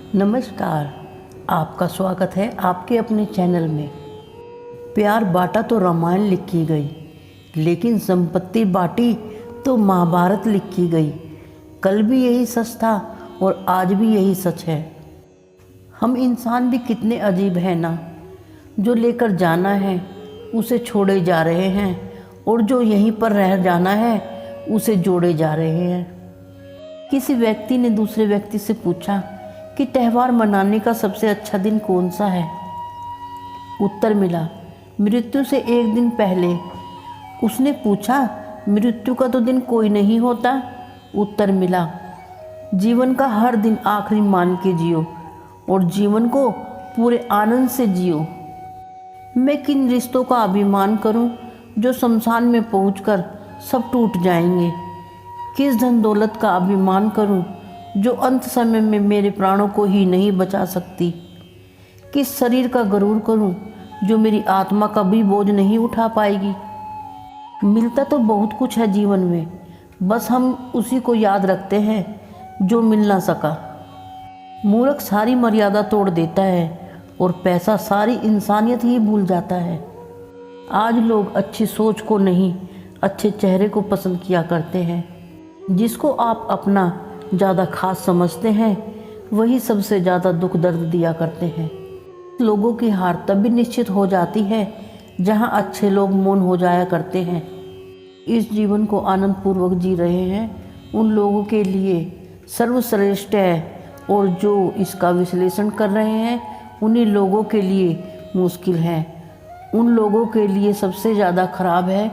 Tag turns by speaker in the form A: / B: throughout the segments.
A: नमस्कार। आपका स्वागत है आपके अपने चैनल में। प्यार बांटा तो रामायण लिखी गई, लेकिन संपत्ति बांटी तो महाभारत लिखी गई। कल भी यही सच था और आज भी यही सच है। हम इंसान भी कितने अजीब हैं ना, जो लेकर जाना है उसे छोड़े जा रहे हैं और जो यहीं पर रह जाना है उसे जोड़े जा रहे हैं। किसी व्यक्ति ने दूसरे व्यक्ति से पूछा कि त्यौहार मनाने का सबसे अच्छा दिन कौन सा है। उत्तर मिला, मृत्यु से एक दिन पहले। उसने पूछा, मृत्यु का तो दिन कोई नहीं होता। उत्तर मिला, जीवन का हर दिन आखिरी मान के जियो और जीवन को पूरे आनंद से जियो। मैं किन रिश्तों का अभिमान करूं जो शमशान में पहुंचकर सब टूट जाएंगे। किस धन दौलत का अभिमान करूं जो अंत समय में मेरे प्राणों को ही नहीं बचा सकती। किस शरीर का गरूर करूं जो मेरी आत्मा का भी बोझ नहीं उठा पाएगी। मिलता तो बहुत कुछ है जीवन में, बस हम उसी को याद रखते हैं जो मिल ना सका। मूर्ख सारी मर्यादा तोड़ देता है और पैसा सारी इंसानियत ही भूल जाता है। आज लोग अच्छी सोच को नहीं, अच्छे चेहरे को पसंद किया करते हैं। जिसको आप अपना ज़्यादा खास समझते हैं वही सबसे ज़्यादा दुख दर्द दिया करते हैं। लोगों की हार तब भी निश्चित हो जाती है जहां अच्छे लोग मौन हो जाया करते हैं। इस जीवन को आनंद पूर्वक जी रहे हैं उन लोगों के लिए सर्वश्रेष्ठ है, और जो इसका विश्लेषण कर रहे हैं उन्हीं लोगों के लिए मुश्किल है। उन लोगों के लिए सबसे ज़्यादा खराब है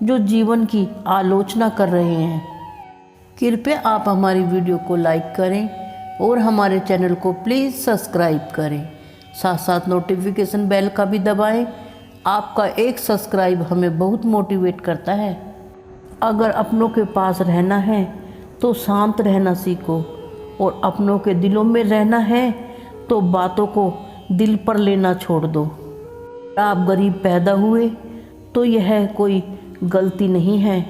A: जो जीवन की आलोचना कर रहे हैं। कृपया आप हमारी वीडियो को लाइक करें और हमारे चैनल को प्लीज़ सब्सक्राइब करें। साथ साथ नोटिफिकेशन बेल का भी दबाएं। आपका एक सब्सक्राइब हमें बहुत मोटिवेट करता है। अगर अपनों के पास रहना है तो शांत रहना सीखो, और अपनों के दिलों में रहना है तो बातों को दिल पर लेना छोड़ दो। आप गरीब पैदा हुए तो यह कोई गलती नहीं है,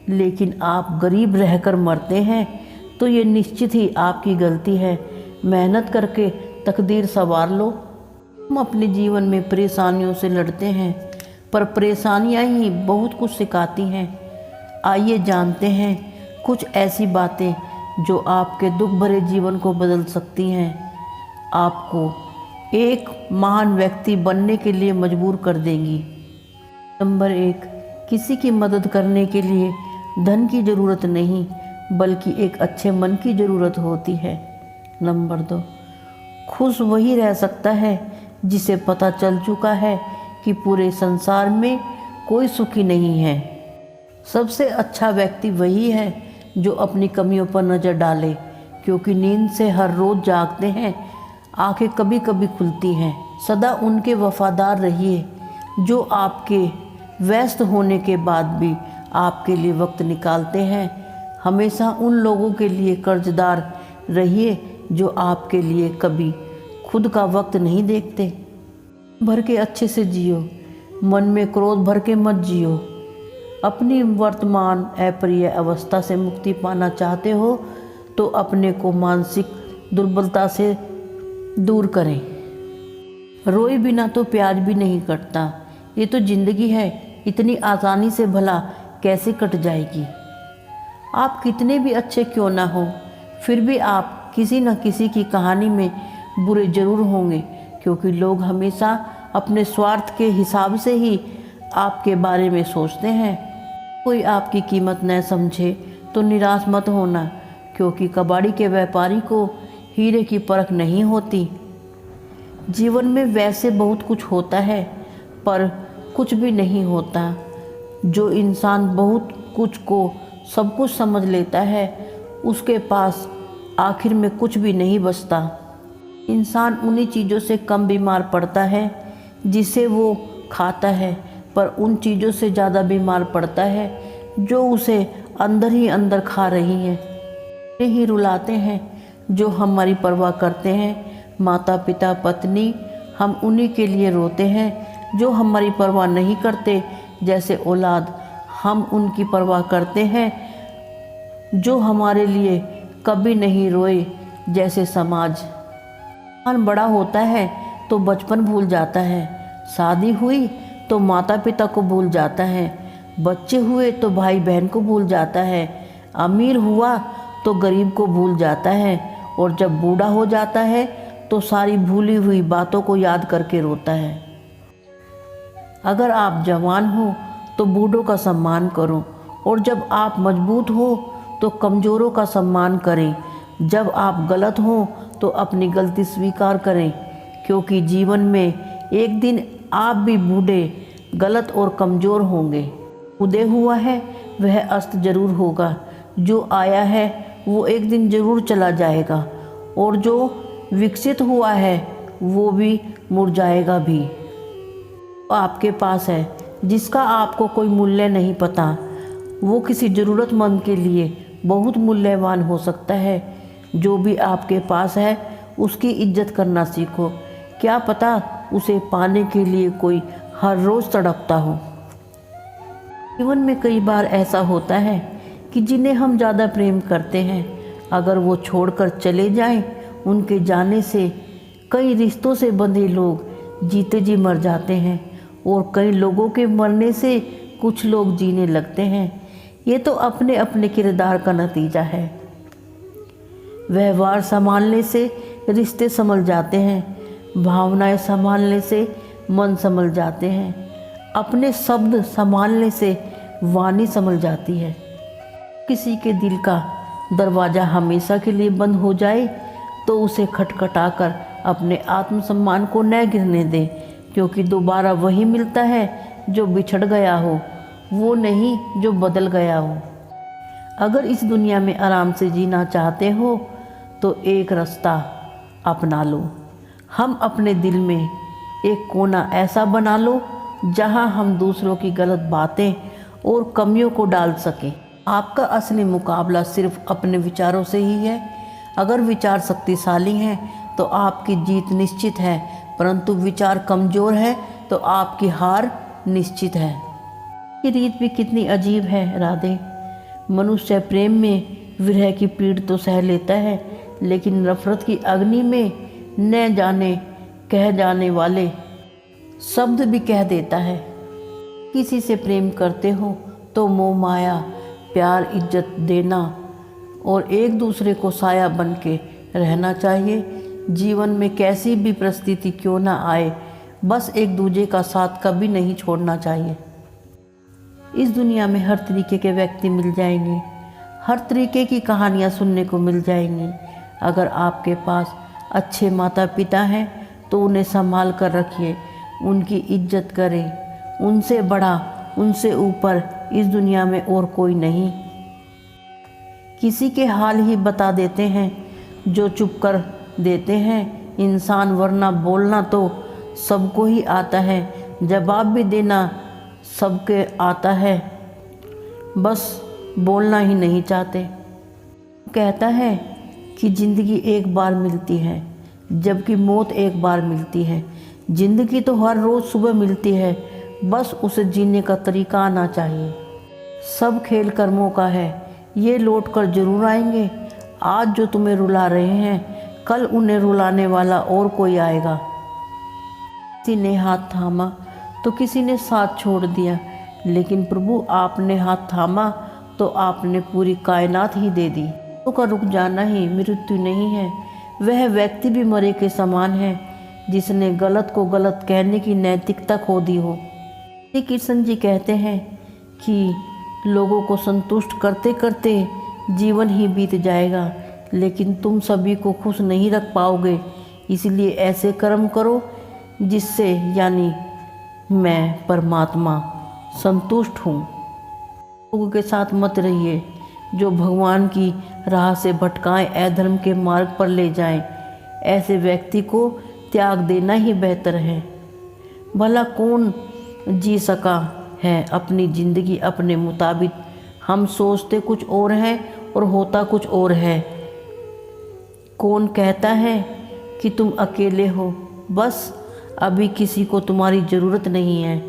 A: लेकिन आप गरीब रहकर मरते हैं तो ये निश्चित ही आपकी गलती है। मेहनत करके तकदीर संवार लो। हम अपने जीवन में परेशानियों से लड़ते हैं, पर परेशानियां ही बहुत कुछ सिखाती हैं। आइए जानते हैं कुछ ऐसी बातें जो आपके दुख भरे जीवन को बदल सकती हैं, आपको एक महान व्यक्ति बनने के लिए मजबूर कर देंगी। नंबर 1, किसी की मदद करने के लिए धन की ज़रूरत नहीं बल्कि एक अच्छे मन की ज़रूरत होती है। नंबर 2, खुश वही रह सकता है जिसे पता चल चुका है कि पूरे संसार में कोई सुखी नहीं है। सबसे अच्छा व्यक्ति वही है जो अपनी कमियों पर नज़र डाले, क्योंकि नींद से हर रोज़ जागते हैं, आंखें कभी कभी खुलती हैं। सदा उनके वफादार रहिए जो आपके व्यस्त होने के बाद भी आपके लिए वक्त निकालते हैं। हमेशा उन लोगों के लिए कर्जदार रहिए जो आपके लिए कभी खुद का वक्त नहीं देखते। भर के अच्छे से जियो, मन में क्रोध भर के मत जियो। अपनी वर्तमान अप्रिय अवस्था से मुक्ति पाना चाहते हो तो अपने को मानसिक दुर्बलता से दूर करें। रोए बिना तो प्याज भी नहीं कटता। ये तो ज़िंदगी है, इतनी आसानी से भला कैसे कट जाएगी। आप कितने भी अच्छे क्यों ना हो, फिर भी आप किसी न किसी की कहानी में बुरे जरूर होंगे, क्योंकि लोग हमेशा अपने स्वार्थ के हिसाब से ही आपके बारे में सोचते हैं। कोई आपकी कीमत न समझे तो निराश मत होना, क्योंकि कबाड़ी के व्यापारी को हीरे की परख नहीं होती। जीवन में वैसे बहुत कुछ होता है, पर कुछ भी नहीं होता। जो इंसान बहुत कुछ को सब कुछ समझ लेता है उसके पास आखिर में कुछ भी नहीं बचता। इंसान उन्हीं चीज़ों से कम बीमार पड़ता है जिसे वो खाता है, पर उन चीज़ों से ज़्यादा बीमार पड़ता है जो उसे अंदर ही अंदर खा रही हैं। वे ही रुलाते हैं जो हमारी परवाह करते हैं। माता पिता पत्नी, हम उन्हीं के लिए रोते हैं जो हमारी परवाह नहीं करते। जैसे औलाद, हम उनकी परवाह करते हैं जो हमारे लिए कभी नहीं रोए। जैसे समाज, इंसान बड़ा होता है तो बचपन भूल जाता है, शादी हुई तो माता पिता को भूल जाता है, बच्चे हुए तो भाई बहन को भूल जाता है, अमीर हुआ तो गरीब को भूल जाता है, और जब बूढ़ा हो जाता है तो सारी भूली हुई बातों को याद करके रोता है। अगर आप जवान हो तो बूढ़ों का सम्मान करो, और जब आप मजबूत हो तो कमज़ोरों का सम्मान करें। जब आप गलत हो तो अपनी गलती स्वीकार करें, क्योंकि जीवन में एक दिन आप भी बूढ़े, गलत और कमज़ोर होंगे। उदय हुआ है वह अस्त जरूर होगा, जो आया है वो एक दिन जरूर चला जाएगा, और जो विकसित हुआ है वो भी मुरझाएगा भी। आपके पास है जिसका आपको कोई मूल्य नहीं पता, वो किसी ज़रूरतमंद के लिए बहुत मूल्यवान हो सकता है। जो भी आपके पास है उसकी इज्जत करना सीखो, क्या पता उसे पाने के लिए कोई हर रोज़ तड़पता हो। जीवन में कई बार ऐसा होता है कि जिन्हें हम ज़्यादा प्रेम करते हैं, अगर वो छोड़कर चले जाएं, उनके जाने से कई रिश्तों से बंधे लोग जीते जी मर जाते हैं, और कई लोगों के मरने से कुछ लोग जीने लगते हैं। ये तो अपने अपने किरदार का नतीजा है। व्यवहार संभालने से रिश्ते संभल जाते हैं, भावनाएं संभालने से मन संभल जाते हैं, अपने शब्द संभालने से वाणी संभल जाती है। किसी के दिल का दरवाज़ा हमेशा के लिए बंद हो जाए तो उसे खटखटाकर अपने आत्मसम्मान को न गिरने दे, क्योंकि दोबारा वही मिलता है जो बिछड़ गया हो, वो नहीं जो बदल गया हो। अगर इस दुनिया में आराम से जीना चाहते हो तो एक रास्ता अपना लो। हम अपने दिल में एक कोना ऐसा बना लो जहां हम दूसरों की गलत बातें और कमियों को डाल सकें। आपका असली मुकाबला सिर्फ अपने विचारों से ही है। अगर विचार शक्तिशाली हैं तो आपकी जीत निश्चित है, परंतु विचार कमज़ोर है तो आपकी हार निश्चित है। ये रीत भी कितनी अजीब है राधे। मनुष्य प्रेम में विरह की पीड़ तो सह लेता है, लेकिन नफरत की अग्नि में न जाने कह जाने वाले शब्द भी कह देता है। किसी से प्रेम करते हो तो मोह माया, प्यार, इज्जत देना और एक दूसरे को साया बन के रहना चाहिए। जीवन में कैसी भी परिस्थिति क्यों ना आए, बस एक दूसरे का साथ कभी नहीं छोड़ना चाहिए। इस दुनिया में हर तरीके के व्यक्ति मिल जाएंगे, हर तरीके की कहानियाँ सुनने को मिल जाएंगी। अगर आपके पास अच्छे माता पिता हैं तो उन्हें संभाल कर रखिए, उनकी इज्जत करें। उनसे बड़ा, उनसे ऊपर इस दुनिया में और कोई नहीं। किसी के हाल ही बता देते हैं जो चुप कर देते हैं इंसान, वरना बोलना तो सबको ही आता है, जवाब भी देना सबके आता है, बस बोलना ही नहीं चाहते। कहता है कि ज़िंदगी एक बार मिलती है, जबकि मौत एक बार मिलती है। ज़िंदगी तो हर रोज़ सुबह मिलती है, बस उसे जीने का तरीका आना चाहिए। सब खेल कर्मों का है, ये लौट कर जरूर आएंगे। आज जो तुम्हें रुला रहे हैं, कल उन्हें रुलाने वाला और कोई आएगा। किसी ने हाथ थामा तो किसी ने साथ छोड़ दिया, लेकिन प्रभु आपने हाथ थामा तो आपने पूरी कायनात ही दे दी। तो का रुक जाना ही मृत्यु नहीं है। वह व्यक्ति भी मरे के समान है जिसने गलत को गलत कहने की नैतिकता खो दी हो। श्री कृष्ण जी कहते हैं कि लोगों को संतुष्ट करते करते जीवन ही बीत जाएगा, लेकिन तुम सभी को खुश नहीं रख पाओगे। इसलिए ऐसे कर्म करो जिससे, यानी मैं परमात्मा संतुष्ट हूँ। लोगों के साथ मत रहिए जो भगवान की राह से भटकाएं, अधर्म के मार्ग पर ले जाएं। ऐसे व्यक्ति को त्याग देना ही बेहतर है। भला कौन जी सका है अपनी ज़िंदगी अपने मुताबिक। हम सोचते कुछ और हैं और होता कुछ और है। कौन कहता है कि तुम अकेले हो, बस अभी किसी को तुम्हारी ज़रूरत नहीं है।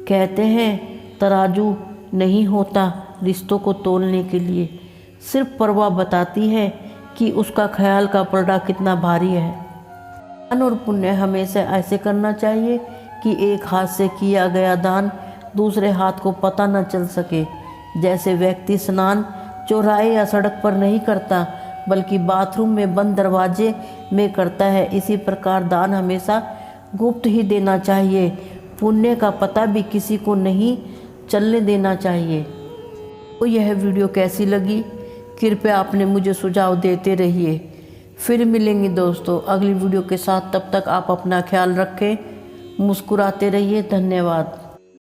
A: कहते हैं तराजू नहीं होता रिश्तों को तोलने के लिए, सिर्फ परवाह बताती है कि उसका ख्याल का पलड़ा कितना भारी है। दान और पुण्य हमेशा ऐसे करना चाहिए कि एक हाथ से किया गया दान दूसरे हाथ को पता न चल सके। जैसे व्यक्ति स्नान चौराहे या सड़क पर नहीं करता बल्कि बाथरूम में बंद दरवाजे में करता है, इसी प्रकार दान हमेशा गुप्त ही देना चाहिए। पुण्य का पता भी किसी को नहीं चलने देना चाहिए। तो यह वीडियो कैसी लगी कृपया आपने मुझे सुझाव देते रहिए। फिर मिलेंगे दोस्तों अगली वीडियो के साथ। तब तक आप अपना ख्याल रखें, मुस्कुराते रहिए। धन्यवाद।